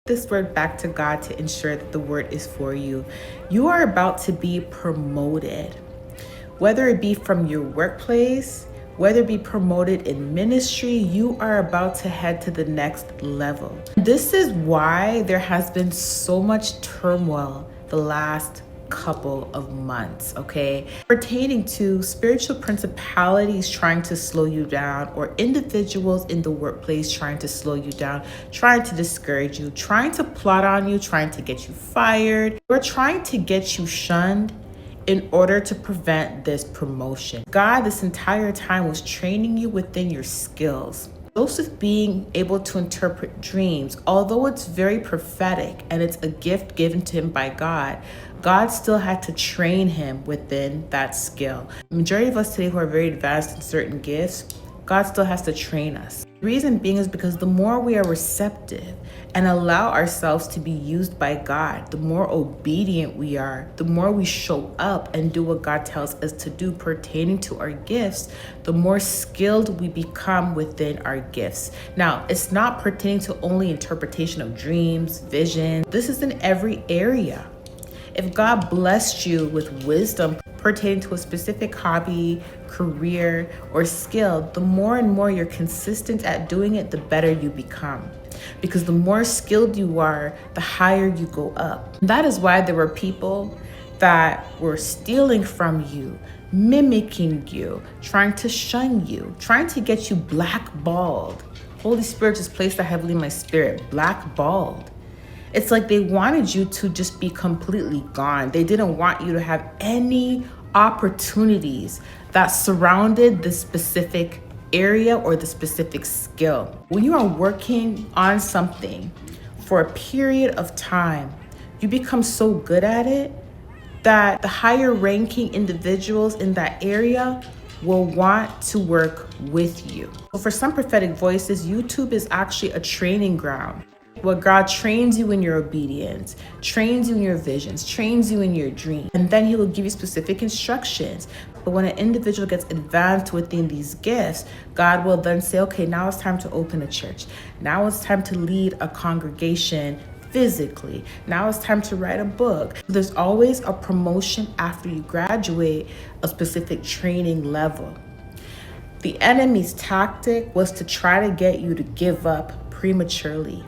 This word back to God to ensure that the word is for you. You are about to be promoted, whether it be from your workplace, whether it be promoted in ministry. You are about to head to the next level. This is why there has been so much turmoil the last couple of months, okay, pertaining to spiritual principalities trying to slow you down, or individuals in the workplace trying to slow you down, trying to discourage you, trying to plot on you, trying to get you fired, or trying to get you shunned in order to prevent this promotion. God, this entire time, was training you within your skills. Joseph being able to interpret dreams, although it's very prophetic and it's a gift given to him by God, God still had to train him within that skill. The majority of us today who are very advanced in certain gifts, God still has to train us. The reason being is because the more we are receptive and allow ourselves to be used by God, the more obedient we are, the more we show up and do what God tells us to do pertaining to our gifts, the more skilled we become within our gifts. Now, it's not pertaining to only interpretation of dreams, vision. This is in every area. If God blessed you with wisdom pertaining to a specific hobby, career, or skill, the more and more you're consistent at doing it, the better you become. Because the more skilled you are, the higher you go up. That is why there were people that were stealing from you, mimicking you, trying to shun you, trying to get you blackballed. Holy Spirit just placed that heavily in my spirit, blackballed. It's like they wanted you to just be completely gone. They didn't want you to have any opportunities that surrounded the specific area or the specific skill. When you are working on something for a period of time, you become so good at it that the higher ranking individuals in that area will want to work with you. So for some prophetic voices, YouTube is actually a training ground. Where God trains you in your obedience, trains you in your visions, trains you in your dreams, and then he will give you specific instructions. But when an individual gets advanced within these gifts, God will then say, okay, now it's time to open a church. Now it's time to lead a congregation physically. Now it's time to write a book. There's always a promotion after you graduate a specific training level. The enemy's tactic was to try to get you to give up prematurely.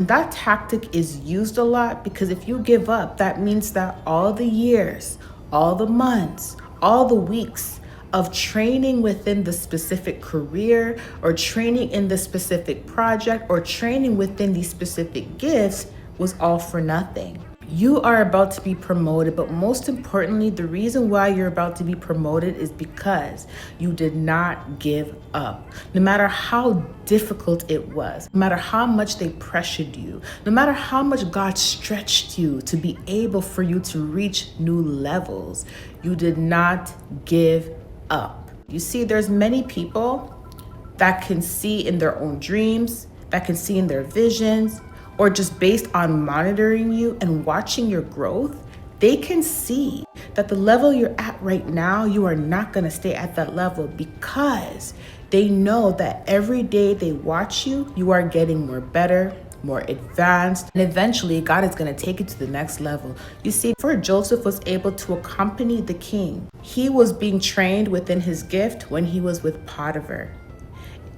That tactic is used a lot because if you give up, that means that all the years, all the months, all the weeks of training within the specific career or training in the specific project or training within these specific gifts was all for nothing. You are about to be promoted, but most importantly, the reason why you're about to be promoted is because you did not give up. No matter how difficult it was, no matter how much they pressured you, no matter how much God stretched you to be able for you to reach new levels, you did not give up. You see, there's many people that can see in their own dreams, that can see in their visions, or just based on monitoring you and watching your growth, they can see that the level you're at right now, you are not going to stay at that level because they know that every day they watch you, you are getting more better, more advanced, and eventually God is going to take you to the next level. You see, before Joseph was able to accompany the king, he was being trained within his gift when he was with Potiphar.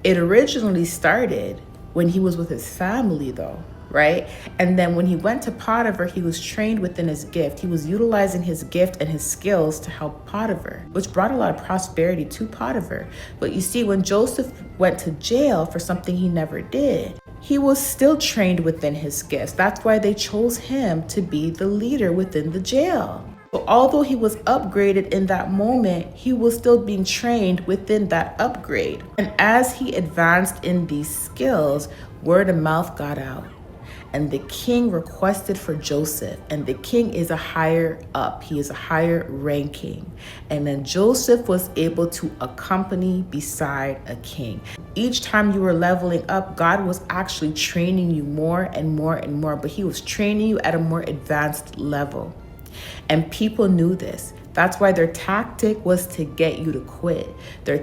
It originally started when he was with his family though, right? And then when he went to Potiphar, he was trained within his gift. He was utilizing his gift and his skills to help Potiphar, which brought a lot of prosperity to Potiphar. But you see, when Joseph went to jail for something he never did, he was still trained within his gifts. That's why they chose him to be the leader within the jail. So although he was upgraded in that moment, he was still being trained within that upgrade. And as he advanced in these skills, word of mouth got out. And the king requested for Joseph, and the king is a higher up. He is a higher ranking. And then Joseph was able to accompany beside a king. Each time you were leveling up, God was actually training you more and more and more, but he was training you at a more advanced level. And people knew this. That's why their tactic was to get you to quit. Their